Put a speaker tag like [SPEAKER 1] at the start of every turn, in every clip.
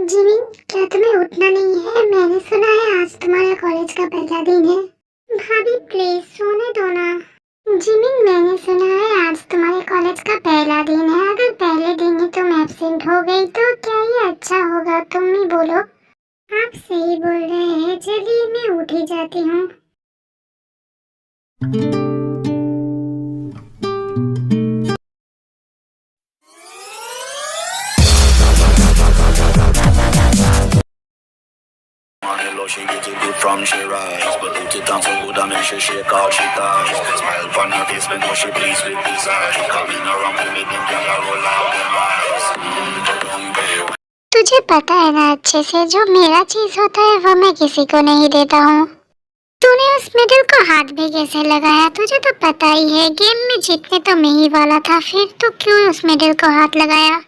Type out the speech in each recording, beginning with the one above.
[SPEAKER 1] Jimmy, क्या तुम्हें उठना नहीं है? मैंने सुना है आज तुम्हारा कॉलेज का पहला दिन है। भाभी प्लीज सोने दो ना। जिमी, मैंने सुना है आज तुम्हारे कॉलेज का पहला दिन है। अगर पहले दिन ही तुम एब्सेंट हो गई तो क्या ये अच्छा होगा? तुम ही बोलो। आप सही बोल रहे हैं, चलिए मैं उठ ही जाती हूँ।
[SPEAKER 2] She get it good from she rise, but put it on so good and make she shake out she ties. Smile on her face, but know she pleased with desire. Coming around to make them girl roll out them eyes.
[SPEAKER 1] तुझे पता है ना अच्छे से, जो मेरा चीज होता है वो मैं किसी को नहीं देता हूँ। तूने उस मेडल को हाथ भी कैसे लगाया? तुझे तो पता ही है गेम में जीतने तो मैं ही वाला था, फिर तो क्यों उस मेडल को हाथ लगाया?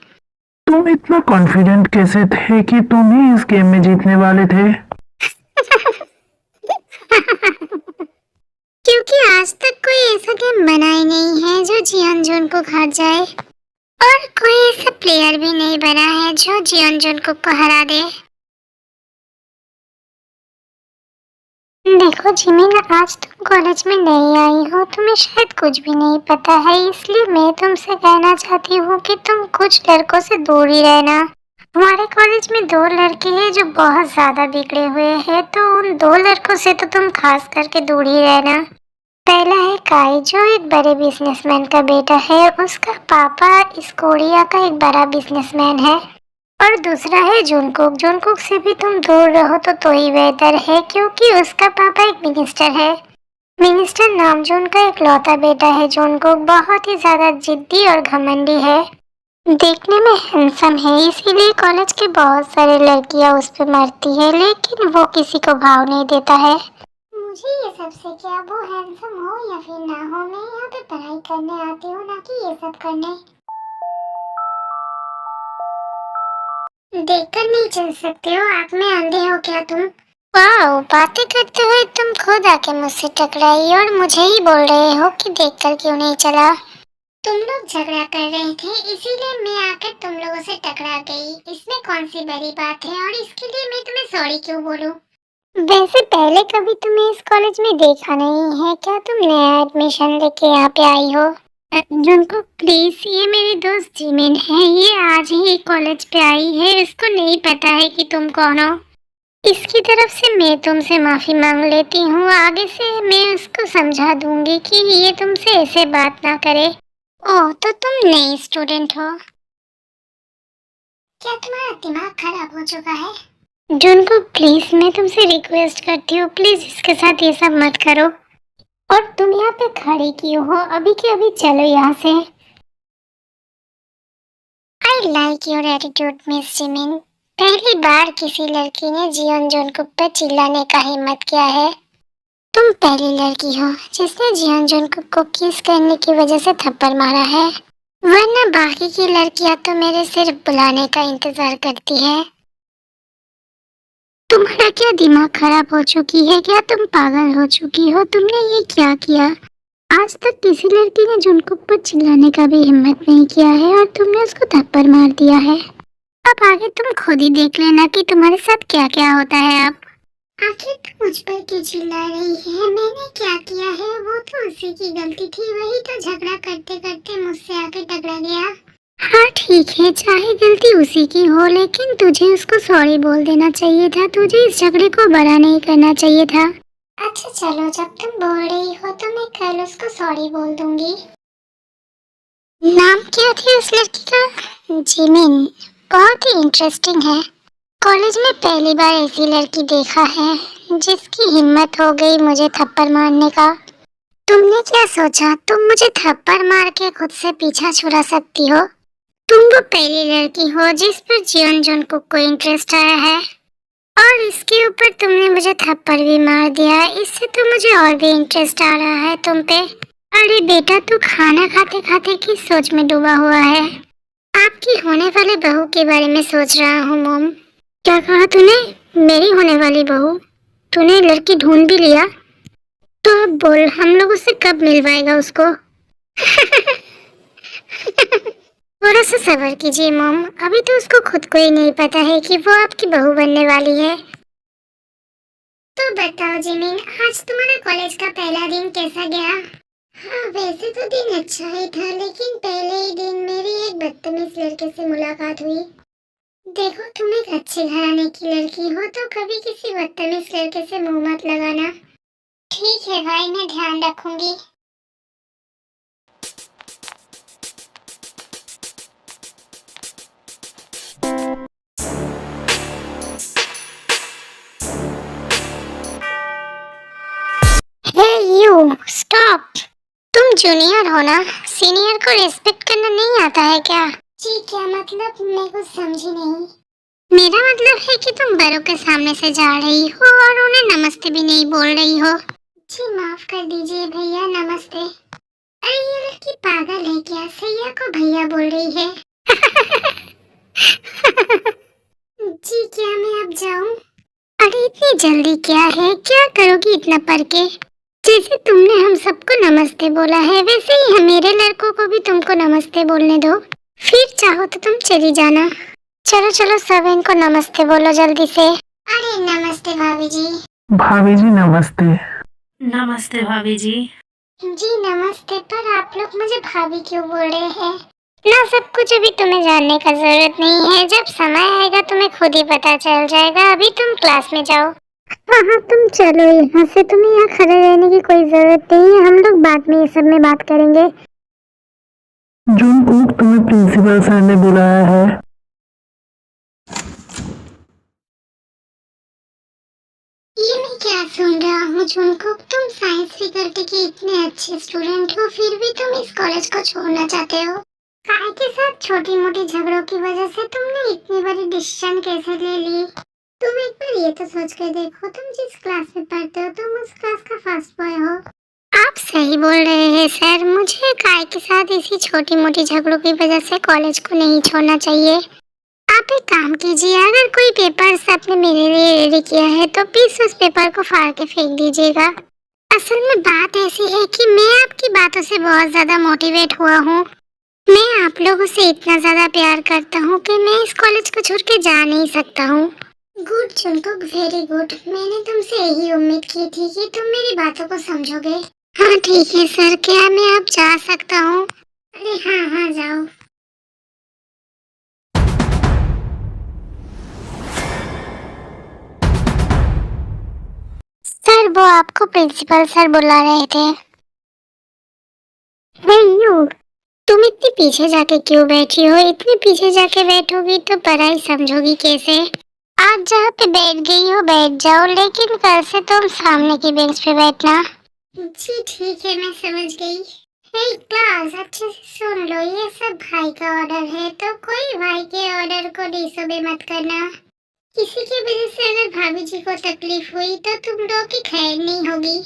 [SPEAKER 3] तुम इतना कॉन्फिडेंट कैसे थे कि तुम ही इस गेम में जीतने वाले थे?
[SPEAKER 1] क्योंकि आज तक कोई ऐसा गेम बना ही नहीं है जो जियोंजुन को हार जाए, और कोई ऐसा प्लेयर भी नहीं बना है जो जियोंजुन को हरा दे। देखो जिमिन, आज तुम कॉलेज में नई आई हो, तुम्हें शायद कुछ भी नहीं पता है, इसलिए मैं तुमसे कहना चाहती हूँ कि तुम कुछ लड़कों से दूर ही रहना। हमारे कॉलेज में 2 लड़के हैं जो बहुत ज्यादा बिगड़े हुए हैं, तो उन 2 लड़कों से तो तुम खास करके दूर ही रहना। पहला है काई, जो एक बड़े बिजनेसमैन का बेटा है, उसका पापा इस कोरिया का एक बड़ा बिजनेसमैन है। और दूसरा है जुनकुक। जुनकुक से भी तुम दूर रहो तो ही बेहतर है, क्योंकि उसका पापा एक मिनिस्टर है। मिनिस्टर नामजून का एक लौता बेटा है। जुनकुक बहुत ही ज्यादा जिद्दी और घमंडी है, देखने में हैंडसम है, इसीलिए कॉलेज के बहुत सारे लड़कियां उस पे मरती है, लेकिन वो किसी को भाव नहीं देता है। मुझे ये सबसे क्या, वो हैंडसम हो या फिर ना हो, मैं यहाँ पे पढ़ाई करने आती हूँ, ना कि ये सब करने। देखकर नहीं चल सकते हो? आँख में अंधे हो क्या तुम? वाह, बातें करते हुए तुम खुद आके मुझसे टकराई और मुझे ही बोल रहे हो कि देखकर क्यों नहीं चला। तुम लोग झगड़ा कर रहे थे, इसीलिए मैं आकर तुम लोगों से टकरा गई। इसमें कौन सी बड़ी बात है, और इसके लिए मैं तुम्हें सॉरी क्यों बोलूं? वैसे पहले कभी तुम्हें इस कॉलेज में देखा नहीं है क्या? तुम नया एडमिशन लेके यहाँ पे आई हो? जुनको प्लीज, ये मेरी दोस्त जिमिन है, ये आज ही कॉलेज पे आई है, इसको नहीं पता है कि तुम कौन हो। इसकी तरफ से मैं तुमसे माफी मांग लेती हूँ, आगे से मैं उसको समझा दूंगी कि ये तुमसे ऐसे बात ना करे। ओह, तो तुम नई स्टूडेंट हो? क्या तुम्हारा दिमाग खराब हो चुका है? जुनको प्लीज, मैं तुमसे रिक्वेस्ट करती हूँ, प्लीज इसके साथ ये सब मत करो। और तुम यहाँ पे खड़ी क्यों हो? अभी के अभी चलो यहाँ से। I like your attitude miss Jimin. पहली बार किसी लड़की ने जियोन जुनकुक पे चिल्लाने का हिम्मत किया है। तुम पहली लड़की हो जिसने जियोन जुनकुक को किस करने की वजह से थप्पड़ मारा है, वरना बाकी की लड़कियां तो मेरे सिर्फ बुलाने का इंतजार करती है। तुम्हारा क्या दिमाग खराब हो चुकी है? क्या तुम पागल हो चुकी हो? तुमने ये क्या किया? आज तक किसी लड़की ने जुनकुक पर चिल्लाने का भी हिम्मत नहीं किया है, और तुमने उसको थप्पड़ मार दिया है। अब आगे तुम खुद ही देख लेना कि तुम्हारे साथ क्या क्या होता है। अब आखिर तुम मुझ पर क्यों चिल्ला रही है? मैंने क्या किया है? वो तो उसी की गलती थी, वही तो झगड़ा करते करते मुझसे आके टकरा गया। हाँ ठीक है, चाहे गलती उसी की हो, लेकिन तुझे उसको सॉरी बोल देना चाहिए था, तुझे इस झगड़े को बड़ा नहीं करना चाहिए था। अच्छा चलो, जब तुम बोल रही हो तो मैं कल उसको सॉरी बोल दूंगी। नाम क्या थी उस लड़की का? जिमिन। बहुत ही इंटरेस्टिंग है। कॉलेज में पहली बार ऐसी लड़की देखा है जिसकी हिम्मत हो गई मुझे थप्पड़ मारने का। तुमने क्या सोचा तुम मुझे थप्पड़ मार के खुद से पीछा छुड़ा सकती हो? तुम वो पहली लड़की हो जिस पर जियोन जुनकुक को इंटरेस्ट आया है, और इसके ऊपर तुमने मुझे थप्पड़ भी मार दिया। इससे तो मुझे और भी इंटरेस्ट आ रहा है तुम पे। अरे बेटा, तू खाना खाते खाते किस सोच में डूबा हुआ है? आपकी होने वाली बहू के बारे में सोच रहा हूँ मॉम। क्या कहा तूने? मेरी होने वाली बहू? तूने लड़की ढूंढ भी लिया? तो अब बोल, हम लोगों से कब मिलवाएगा उसको? थोड़ा सा सब्र कीजिए मॉम, अभी तो उसको खुद को ही नहीं पता है कि वो आपकी बहू बनने वाली है। तो बताओ जिमिन, आज तुम्हारा कॉलेज का पहला दिन कैसा गया? हाँ वैसे तो दिन अच्छा ही था, लेकिन पहले ही दिन मेरी एक बदतमीज लड़के से मुलाकात हुई। देखो तुम एक अच्छे घराने की लड़की हो तो कभी किसी बदतमीज लड़के से मुंह मत लगाना। ठीक है भाई, मैं ध्यान रखूंगी। हे यू स्टॉप। तुम जूनियर हो ना, सीनियर को रिस्पेक्ट करना नहीं आता है क्या? जी क्या मतलब, मैं कुछ समझी नहीं। मेरा मतलब है कि तुम बड़ों के सामने से जा रही हो और उन्हें नमस्ते भी नहीं बोल रही हो। जी माफ कर दीजिए भैया, नमस्ते। अरे ये लड़की पागल है क्या, सैया को भैया बोल रही है। जी क्या मैं अब जाऊं? अरे इतनी जल्दी क्या है, क्या करोगी इतना पढ़ के? जैसे तुमने हम सबको नमस्ते बोला है वैसे ही मेरे लड़कों को भी तुमको नमस्ते बोलने दो, फिर चाहो तो तुम चली जाना। चलो चलो सब इनको नमस्ते बोलो जल्दी से। अरे नमस्ते भाभी जी।
[SPEAKER 3] भाभी जी नमस्ते।
[SPEAKER 4] नमस्ते भाभी जी।
[SPEAKER 1] जी नमस्ते, पर आप लोग मुझे भाभी क्यों बोल रहे हैं? ना सब कुछ अभी तुम्हें जानने का जरूरत नहीं है, जब समय आएगा तुम्हें खुद ही पता चल जाएगा। अभी तुम क्लास में जाओ। हाँ हाँ तुम चलो यहाँ से, तुम्हें यहाँ खड़े रहने की कोई जरूरत नहीं है, हम लोग बाद में ये सब में बात करेंगे।
[SPEAKER 3] जूनकुक, तुम्हें प्रिंसिपल सर ने बुलाया है।
[SPEAKER 1] ये मैं क्या सुन रहा हूँ जूनकुक, तुम साइंस फैकल्टी के इतने अच्छे स्टूडेंट हो फिर भी तुम इस कॉलेज को छोड़ना चाहते हो। काय के साथ छोटी मोटी झगड़ों की वजह से तुमने इतनी बड़ी डिसीजन कैसे ले ली? तुम एक बार ये तो सोच कर देखो, तुम जिस क्लास में पढ़ते हो तुम उस क्लास का फर्स्ट बॉय हो। आप सही बोल रहे हैं सर, मुझे काय के साथ इसी छोटी मोटी झगड़ों की वजह से कॉलेज को नहीं छोड़ना चाहिए। आप एक काम कीजिए, अगर कोई पेपर आपने मेरे लिए रेडी किया है तो प्लीज उस पेपर को फाड़ के फेंक दीजिएगा। असल में बात ऐसी है कि मैं आपकी बातों से बहुत ज्यादा मोटिवेट हुआ हूँ। मैं आप लोगों से इतना ज्यादा प्यार करता हूँ कि मैं इस कॉलेज को छोड़ के जा नहीं सकता हूँ। Good Jungkook, very good. मैंने तुमसे यही उम्मीद की थी कि तुम मेरी बातों को समझोगे। हाँ ठीक है सर, क्या मैं अब जा सकता हूँ? अरे हाँ हाँ जाओ। सर वो आपको प्रिंसिपल सर बुला रहे थे। हे यू, तुम इतनी पीछे जाके क्यों बैठी हो? इतनी पीछे जाके बैठोगी तो पढ़ाई समझोगी कैसे? आज जहाँ पे बैठ गई हो बैठ जाओ, लेकिन कल से तुम सामने की बेंच पे बैठना। जी ठीक है, मैं समझ गई। हे क्लास, अच्छे से सुन लो, ये सब भाई का ऑर्डर है तो कोई भाई के ऑर्डर को डिसोबे मत करना। किसी की वजह से अगर भाभी जी को तकलीफ हुई तो तुम लोग की खैर नहीं होगी।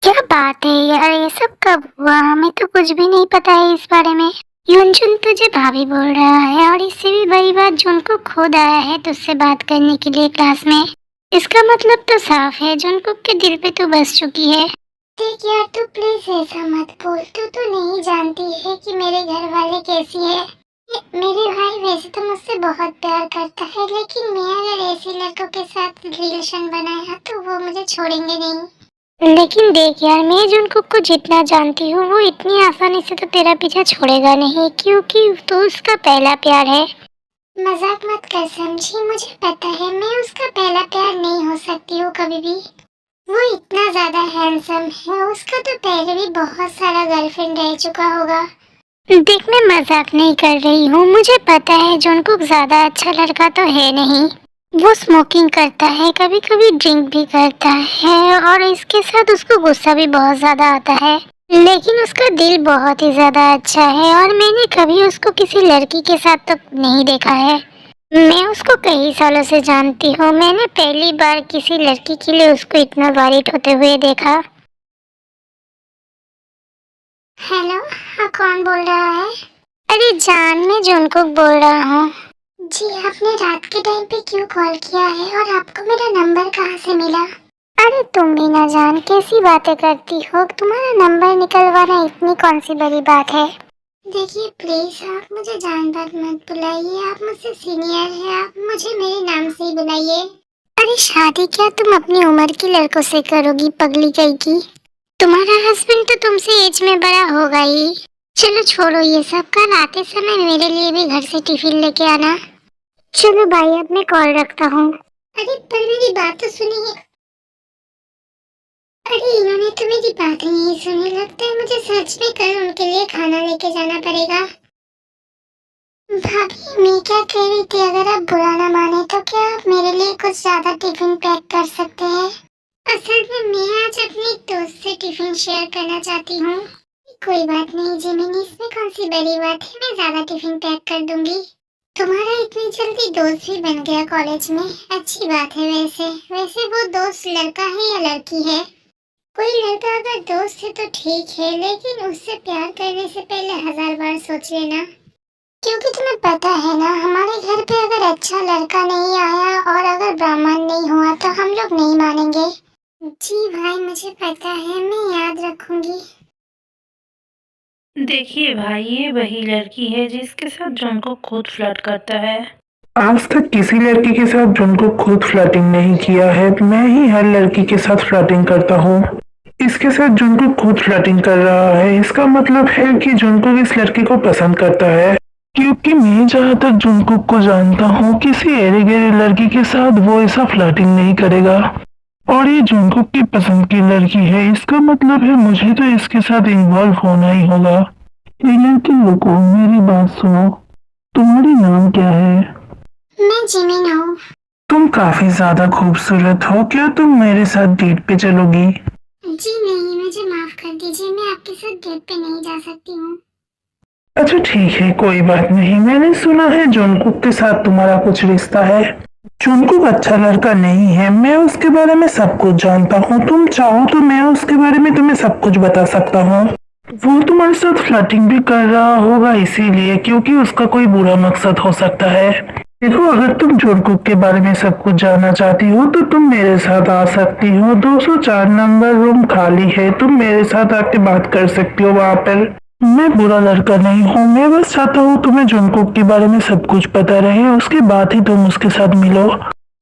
[SPEAKER 1] क्या बात है यार, ये सब कब हुआ? हमें तो कुछ भी नहीं पता है इस बारे में। युनजुन तुझे भाभी बोल रहा है और इससे भी बड़ी बात जुनकुक खुद आया है तुझसे बात करने के लिए क्लास में। इसका मतलब तो साफ है जुनकुक के दिल पे तू बस चुकी है। देख यार तू प्लीज ऐसा मत बोल, तू तो नहीं जानती है कि मेरे घर वाले कैसी है। मेरे भाई वैसे तो मुझसे बहुत प्यार करता है, लेकिन मैं अगर ऐसे लड़कों के साथ रिलेशन बनाया तो वो मुझे छोड़ेंगे नहीं। लेकिन देख यार, मैं जुनकुक को जितना जानती हूँ वो इतनी आसानी से तो तेरा पीछा छोड़ेगा नहीं, क्योंकि तो उसका पहला प्यार है। मजाक मत कर समझी, मुझे पता है मैं उसका पहला प्यार नहीं हो सकती हूँ कभी भी। वो इतना ज्यादा हैंडसम है, उसका तो पहले भी बहुत सारा गर्लफ्रेंड रह चुका होगा। देख मैं मजाक नहीं कर रही हूँ, मुझे पता है जुनकुक ज्यादा अच्छा लड़का तो है नहीं। वो स्मोकिंग करता है, कभी कभी ड्रिंक भी करता है और इसके साथ उसको गुस्सा भी बहुत ज्यादा आता है, लेकिन उसका दिल बहुत ही ज्यादा अच्छा है और मैंने कभी उसको किसी लड़की के साथ तो नहीं देखा है। मैं उसको कई सालों से जानती हूँ, मैंने पहली बार किसी लड़की के लिए उसको इतना वरीड होते हुए देखा। हेलो हाँ, कौन बोल रहा है? अरे जान, मैं जुनकुक बोल रहा हूँ। जी आपने रात के टाइम पे क्यों कॉल किया है और आपको मेरा नंबर कहाँ से मिला? अरे तुम भी ना जान कैसी बातें करती हो, तुम्हारा नंबर निकलवाना इतनी कौन सी बड़ी बात है? देखिए प्लीज आप मुझे जान बात मत बुलाइए, आप मुझसे सीनियर हैं, आप मुझे मेरे नाम से ही बुलाइए। अरे शादी क्या तुम अपनी उम्र के लड़कों से करोगी पगली कहीं की? तुम्हारा हस्बैंड तो तुमसे एज में बड़ा होगा ही। चलो छोड़ो ये सब, कल आते समय मेरे लिए भी घर से टिफिन लेके आना। चलो भाई अब मैं कॉल रखता हूँ। अरे पर मेरी बात तो सुनिए। अरे इन्होंने तो मेरी बात ही नहीं सुनी, लगता है मुझे सच में कल उनके लिए खाना लेके जाना पड़ेगा। भाभी मैं क्या कह रही थी, अगर आप बुरा ना माने तो क्या आप मेरे लिए कुछ ज्यादा टिफिन पैक कर सकते हैं? असल में मैं आज अपनी दोस्त से टिफिन शेयर करना चाहती हूँ। कोई बात नहीं जिमिनी, इसमें कौन सी बड़ी बात है, मैं ज्यादा टिफिन पैक कर दूंगी। तुम्हारा इतनी जल्दी दोस्त भी बन गया कॉलेज में, अच्छी बात है। वैसे वो दोस्त लड़का है या लड़की है? कोई लड़का अगर दोस्त है तो ठीक है, लेकिन उससे प्यार करने से पहले 1000 बार सोच लेना, क्योंकि तुम्हें पता है ना हमारे घर पे अगर अच्छा लड़का नहीं आया और अगर ब्राह्मण नहीं हुआ तो हम लोग नहीं मानेंगे। जी भाई मुझे पता है, मैं याद रखूंगी।
[SPEAKER 4] देखिए भाई, ये वही लड़की है जिसके साथ जंगकुक खुद फ्लर्ट करता है।
[SPEAKER 3] आज तक किसी लड़की के साथ जुनको खुद फ्लर्टिंग नहीं किया है, मैं ही हर लड़की के साथ फ्लर्टिंग करता हूँ। इसके साथ जुनको खुद फ्लर्टिंग कर रहा है, इसका मतलब है कि जुनको इस लड़की को पसंद करता है। क्योंकि मैं जहाँ तक जुनकुक को जानता हूँ, किसी एरे गहरे लड़की के साथ वो ऐसा फ्लर्टिंग नहीं करेगा। और ये जुनकुक की पसंद की लड़की है, इसका मतलब है मुझे तो इसके साथ इन्वॉल्व होना ही होगा। ये लड़की रुको, मेरी बात सुनो, तुम्हारी नाम क्या है?
[SPEAKER 1] मैं जिमिन हूँ।
[SPEAKER 3] तुम काफी ज्यादा खूबसूरत हो, क्या तुम मेरे साथ डेट पे चलोगी?
[SPEAKER 1] जी नहीं, मुझे माफ कर दीजिए, मैं आपके साथ डेट पे नहीं जा सकती हूँ।
[SPEAKER 3] अच्छा ठीक है, कोई बात नहीं। मैंने सुना है जुनकुक के साथ तुम्हारा कुछ रिश्ता है। जुनकुक अच्छा लड़का नहीं है, मैं उसके बारे में सब कुछ जानता हूँ। तुम चाहो तो मैं उसके बारे में तुम्हें सब कुछ बता सकता हूँ। वो तुम्हारे साथ फ्लर्टिंग भी कर रहा होगा इसीलिए, क्योंकि उसका कोई बुरा मकसद हो सकता है। देखो, अगर तुम जुनकुक के बारे में सब कुछ जानना चाहती हो तो तुम मेरे साथ आ सकती हो। 204 नंबर रूम खाली है, तुम मेरे साथ आके बात कर सकती हो वहाँ पर। मैं बुरा लड़का नहीं हूँ, मैं बस चाहता हूँ तुम्हें जुनकुक के बारे में सब कुछ पता रहे, उसके बाद ही तुम उसके साथ मिलो।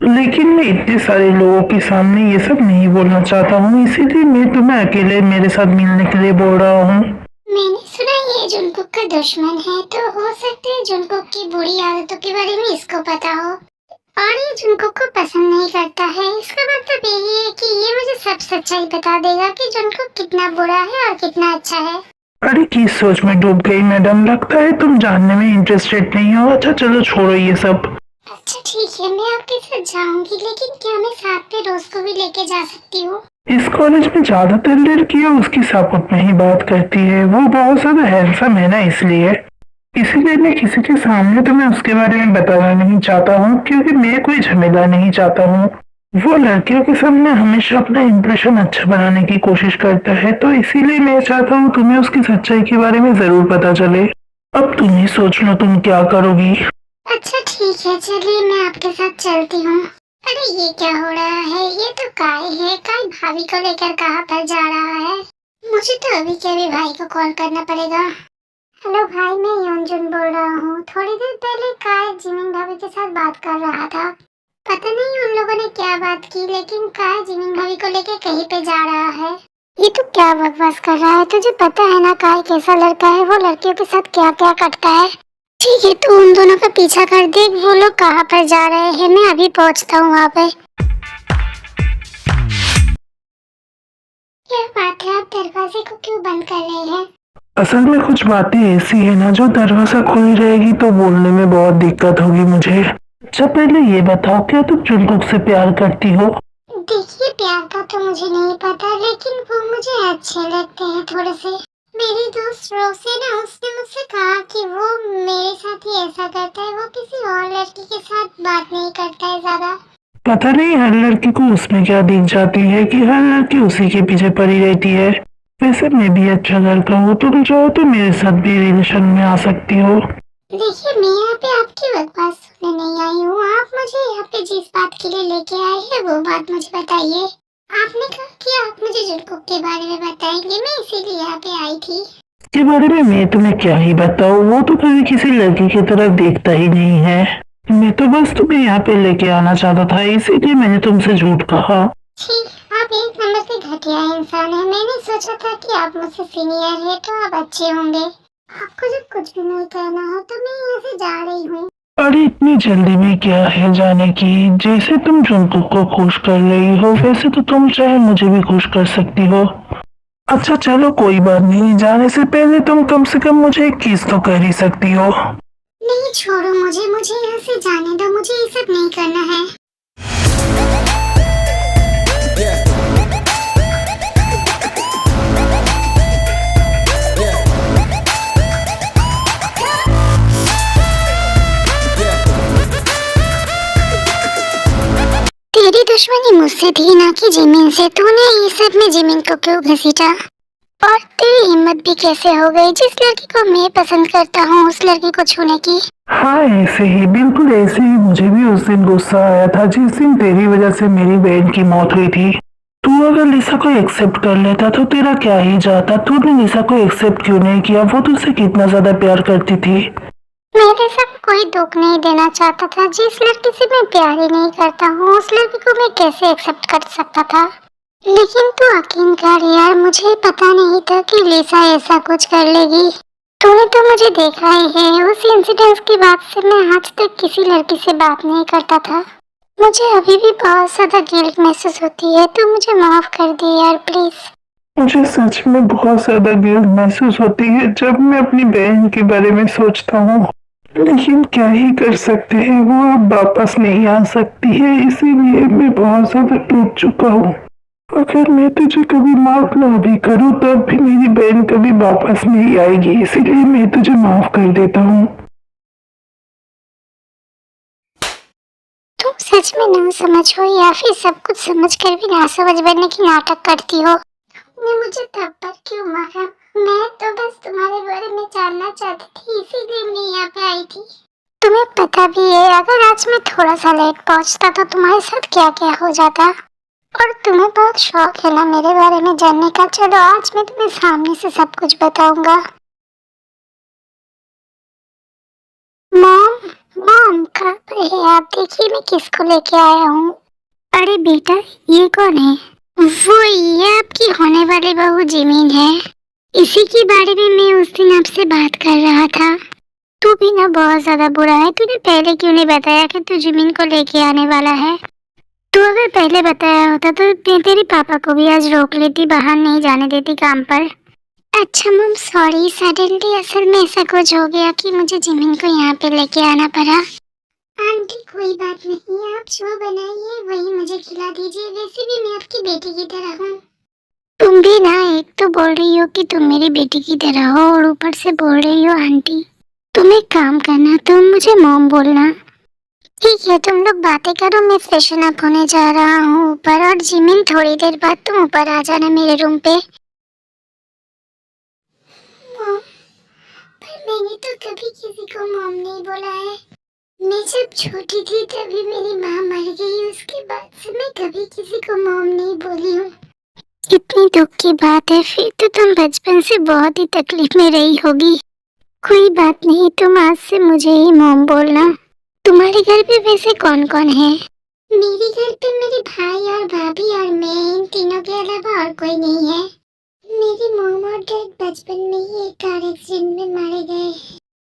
[SPEAKER 3] लेकिन मैं इतने सारे लोगों के सामने ये सब नहीं बोलना चाहता हूँ, इसीलिए मैं तुम्हें अकेले मेरे साथ मिलने के लिए बोल रहा हूँ।
[SPEAKER 1] मैंने सुना ये जुनकुक का दुश्मन है, तो हो सकता है जुनकुक की बुरी आदतों के बारे में इसको पता हो और ये जुनकुक को पसंद नहीं करता है। इसका मतलब यही है कि ये मुझे सब सच्चाई बता देगा कि जुनकुक कितना बुरा है और कितना अच्छा है।
[SPEAKER 3] अरे किस सोच में डूब गई मैडम, लगता है तुम जानने में इंटरेस्टेड नहीं हो। अच्छा चलो छोड़ो ये सब।
[SPEAKER 1] अच्छा ठीक है, मैं आपके साथ जाऊंगी, लेकिन क्या मैं साथ में रोज को भी लेके जा सकती हूँ?
[SPEAKER 3] इस कॉलेज में ज्यादातर लड़कियां उसकी सपोर्ट में ही बात करती है, वो बहुत ज्यादा हैंडसम है ना, इसीलिए मैं किसी के सामने तो मैं उसके बारे में बताना नहीं चाहता हूँ, क्योंकि मैं कोई झमेला नहीं चाहता हूँ। वो लड़कियों के सामने हमेशा अपना इम्प्रेशन अच्छा बनाने की कोशिश करता है, तो इसीलिए मैं चाहता हूँ तुम्हें उसकी सच्चाई के बारे में जरूर पता चले। अब तुम ही सोच लो तुम क्या करोगी।
[SPEAKER 1] अच्छा ठीक है, चलिए मैं आपके साथ चलती हूँ। अरे ये क्या हो रहा है, ये तो काय है। काय भाभी को लेकर कहाँ पर जा रहा है? मुझे तो अभी के अभी भाई को कॉल करना पड़ेगा। हेलो भाई, मैं योंजुन बोल रहा हूँ। थोड़ी देर पहले काय जिमिन भाभी के साथ बात कर रहा था, पता नहीं उन लोगों ने क्या बात की, लेकिन काय जिमिन भाभी को लेकर कहीं पे जा रहा है। ये तो क्या बकवास कर रहा है, तुझे पता है ना काय कैसा लड़का है, वो लड़कियों के साथ क्या क्या करता है। ठीक है, तू उन दोनों का पीछा कर, देख वो लोग कहाँ पर जा रहे हैं, मैं अभी पहुँचता हूँ वहाँ पे। क्या बात है, आप दरवाजे को क्यों बंद कर रहे हैं?
[SPEAKER 3] असल में कुछ बातें ऐसी है ना, जो दरवाजा खुली रहेगी तो बोलने में बहुत दिक्कत होगी मुझे। अच्छा पहले ये बताओ, क्या तुम जुनकुक से प्यार करती हो?
[SPEAKER 1] देखिए प्यार का तो मुझे नहीं पता, लेकिन वो मुझे अच्छे लगते हैं थोड़े से। मेरी दोस्त रोसे ना, उसने मुझसे कहा कि वो मेरे साथ ही ऐसा करता है, वो किसी और लड़की के साथ बात नहीं करता है ज्यादा।
[SPEAKER 3] पता नहीं हर लड़की को उसमें क्या दिख जाती है कि हर लड़की उसी के पीछे पड़ी रहती है। वैसे मैं भी अच्छा लड़का हूँ, तुम चाहो तो मेरे साथ भी रिलेशन में आ सकती हो।
[SPEAKER 1] देखिए मैं यहाँ पे आपकी बकवास सुनने नहीं आई हूँ, आप मुझे यहाँ पे जिस बात के लिए लेके आए हैं वो बात मुझे बताइए। आपने कहा कि आप मुझे जुनकुक के बारे में बताएंगे, मैं इसीलिए यहाँ पे आई थी।
[SPEAKER 3] के बारे में मैं तुम्हें क्या ही बताऊँ, वो तो कभी किसी लड़की की तरफ देखता ही नहीं है। मैं तो बस तुम्हें यहाँ पे लेके आना चाहता था, इसीलिए मैंने तुमसे झूठ कहा।
[SPEAKER 1] छी, आप एक नंबर के घटिया इंसान है। मैंने सोचा था कि आप मुझसे सीनियर है तो आप अच्छे होंगे। आपको जब कुछ भी नहीं कहना है तो मैं यहाँ से जा रही हूँ।
[SPEAKER 3] अरे इतनी जल्दी में क्या है जाने की? जैसे तुम जुनकुक को खुश कर रही हो वैसे तो तुम चाहे मुझे भी खुश कर सकती हो। अच्छा चलो कोई बात नहीं, जाने से पहले तुम कम से कम मुझे एक किस तो कर ही सकती हो।
[SPEAKER 1] नहीं, छोड़ो मुझे यहाँ से जाने दो। मुझे ये सब नहीं करना है। तेरी दुश्मनी मुझसे थी ना कि जिमिन से। तूने ये सब में जिमिन को क्यों घसीटा? और तेरी हिम्मत भी कैसे हो गई जिस लड़की को मैं पसंद करता हूँ उस लड़की को छूने की?
[SPEAKER 3] हाँ ऐसे ही, बिल्कुल ऐसे ही मुझे भी उस दिन गुस्सा आया था जिस दिन तेरी वजह से मेरी बहन की मौत हुई थी। तू अगर लिसा को एक्सेप्ट कर लेता तो तेरा क्या ही जाता। तूने लिसा को एक्सेप्ट क्यों नहीं किया? वो तुझसे कितना ज्यादा प्यार करती थी।
[SPEAKER 1] मेरे साथ कोई दुख नहीं देना चाहता था। जिस लड़की से मैं प्यार ही नहीं करता हूँ उस लड़की को मैं कैसे एक्सेप्ट कर सकता था? लेकिन तू यकीन कर यार, मुझे पता नहीं था कि लिसा ऐसा कुछ कर लेगी। तूने तो मुझे देखा ही है। उस इंसिडेंट के बाद से मैं आज तक किसी लड़की से बात नहीं करता था। मुझे अभी भी बहुत ज्यादा गिल्ट महसूस होती है। तू मुझे माफ कर दे यार प्लीज।
[SPEAKER 3] मुझे सच में बहुत ज्यादा गिल्ट महसूस होती है जब मैं अपनी बहन के बारे में सोचता हूँ, लेकिन क्या ही कर सकते हैं, वो अब वापस नहीं आ सकती है। इसीलिए मैं बहुत ज्यादा टूट चुका हूँ। अगर मैं तुझे कभी माफ ना भी करूँ तब भी मेरी बहन कभी वापस नहीं आएगी, इसीलिए मैं तुझे माफ कर देता हूँ।
[SPEAKER 1] तुम सच में ना समझ हो या फिर सब कुछ समझ कर भी ना समझ बनने की नाटक करती हो? तुमने मुझे तब पर क्यों मारा? मैं तो बस तुम्हारे बारे में जानना चाहती थी, इसीलिए मैं यहाँ पे आई थी। तुम्हें पता भी है अगर आज मैं थोड़ा सा लेट पहुँचता तो तुम्हारे साथ क्या क्या हो जाता। और तुम्हें बहुत शौक है ना मेरे बारे में जानने का। चलो आज मैं तुम्हें सामने से सब कुछ बताऊंगा। मॉम, मॉम कहाँ पर है आप? देखिए मैं किसको लेके आया हूँ। अरे बेटा ये कौन है? वो ये आपकी होने वाली बहू जिमीन है। इसी के बारे में मैं उस दिन आपसे बात कर रहा था। तू भी ना बहुत ज्यादा बुरा है। तूने पहले क्यों नहीं बताया कि तू जिमीन को लेके आने वाला है? तू अगर पहले बताया होता तो मैं तेरे पापा को भी आज रोक लेती, बाहर नहीं जाने देती काम पर। अच्छा मम सॉरी, सडनली असल में ऐसा कुछ हो गया कि मुझे जिमिन को यहाँ पे लेके आना पड़ा। आंटी कोई बात नहीं, आप जो बनाइए वही मुझे खिला दीजिए। वैसे भी मैं आपकी बेटी की तरह हूँ। तुम भी ना एक तो बोल रही हो कि तुम मेरी बेटी की तरह हो और ऊपर से बोल रही हो आंटी। तुम एक काम करना, तुम मुझे मॉम बोलना। ठीक है तुम लोग बातें करो, मैं फ्रेशन अप होने जा रहा हूँ ऊपर। और जिमिन थोड़ी देर बाद तुम ऊपर आ जाना मेरे रूम पे। मॉम, पर मैंने तो कभी किसी को मॉम नहीं बोला है। मैं जब छोटी थी तभी मेरी माँ मर गई, उसके बाद से मैं कभी किसी को मॉम नहीं बोली हूँ। इतनी दुख की बात है, फिर तो तुम बचपन से बहुत ही तकलीफ में रही होगी। कोई बात नहीं, तुम आज से मुझे ही मॉम बोलना। तुम्हारे घर पे वैसे कौन कौन है? मेरे घर पे मेरे भाई और भाभी और मैं, इन तीनों के अलावा और कोई नहीं है। मेरी मॉम और डैड बचपन में ही एक कार एक्सीडेंट में मारे गए।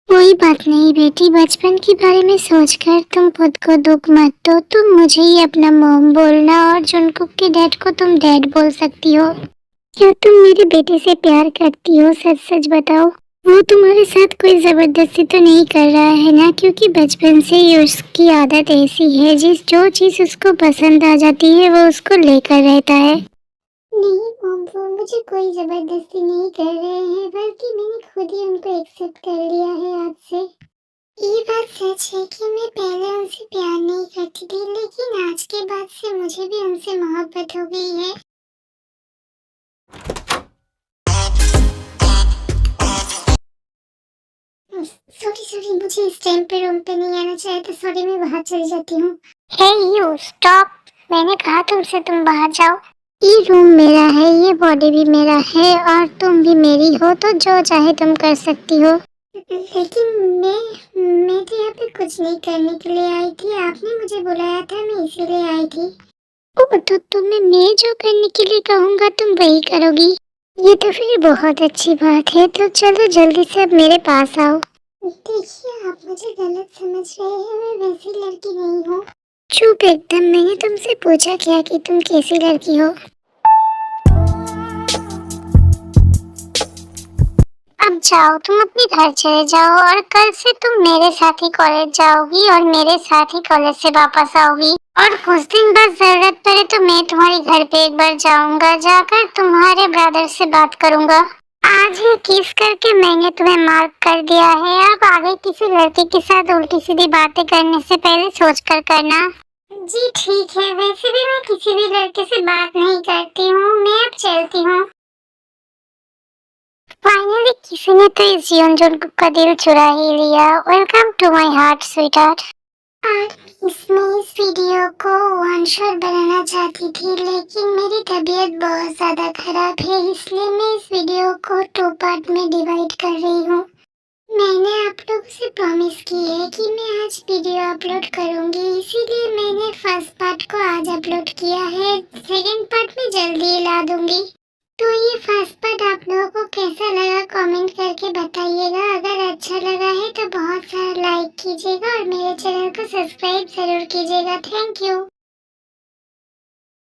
[SPEAKER 1] कोई बात नहीं बेटी, बचपन के बारे में सोचकर तुम खुद को दुख मत दो। तुम मुझे ही अपना मॉम बोलना और जुनकुक के डैड को तुम डैड बोल सकती हो। क्या तुम मेरे बेटे से प्यार करती हो? सच सच बताओ। वो तुम्हारे साथ कोई जबरदस्ती तो नहीं कर रहा है ना? क्योंकि बचपन से ही उसकी आदत ऐसी है, जो चीज उसको पसंद आ जाती है वो उसको लेकर रहता है। नहीं मॉम, वो मुझे कोई जबरदस्ती नहीं कर रहे हैं, बल्कि मैंने खुद ही उनको एक्सेप्ट कर लिया है आज से। ये बात सच है कि मैं पहले उनसे प्यार नहीं करती थी, लेकिन आज के बाद से मुझे भी उनसे मोहब्बत हो गई है। सॉरी, मुझे इस टाइम पे रूम पे नहीं आना चाहिए था। सॉरी, मैं बाहर चली जाती हूँ। हे यू स्टॉप, मैंने कहा तुमसे तुम बाहर जाओ। ये रूम मेरा है, ये बॉडी भी मेरा है और तुम भी मेरी हो, तो जो चाहे तुम कर सकती हो। लेकिन मैं तो यहाँ पे कुछ नहीं करने के लिए आई थी, आपने मुझे बुलाया था, मैं इसीलिए आई थी। ओ, तो तुम्हें मैं जो करने के लिए कहूँगा तुम वही करोगी? ये तो फिर बहुत अच्छी बात है, तो चलो जल्दी से अब मेरे पास आओ। देखिए, आप मुझे गलत समझ रहे हैं, मैं वैसी लड़की नहीं हूँ। चुप एकदम, मैंने तुमसे पूछा क्या कि तुम कैसी लड़की हो। अब जाओ, तुम अपने घर चले जाओ और कल से तुम मेरे साथ ही कॉलेज जाओगी और मेरे साथ ही कॉलेज से वापस आओगी। और कुछ दिन बाद जरूरत पड़े तो मैं तुम्हारे घर पे एक बार जाऊंगा, जाकर तुम्हारे ब्रदर से बात करूंगा। आज ही किस करके मैंने तुम्हें मार्क कर दिया है, अब आगे किसी लड़के के साथ उल्टी सीधी बातें करने से पहले सोच कर करना। जी ठीक है, वैसे भी मैं किसी भी लड़के से बात नहीं करती हूँ, मैं अब चलती हूँ। फाइनली किसी ने तो इस जंगकुक का दिल चुरा ही लिया। Welcome to my heart sweetheart. इसमें इस वीडियो को वन शॉट बनाना चाहती थी, लेकिन मेरी तबीयत बहुत ज्यादा खराब है, इसलिए मैं इस वीडियो को 2 पार्ट में डिवाइड कर रही हूँ। मैंने आप लोगों से प्रॉमिस की है कि मैं आज वीडियो अपलोड करूंगी, इसीलिए मैंने फर्स्ट पार्ट को आज अपलोड किया है, सेकंड पार्ट में जल्दी ला दूंगी। तो ये फर्स्ट पार्ट आप लोगों को कैसा लगा कमेंट करके बताइएगा। अगर अच्छा लगा है तो बहुत सारा लाइक कीजिएगा और मेरे चैनल को सब्सक्राइब जरूर कीजिएगा। Thank you.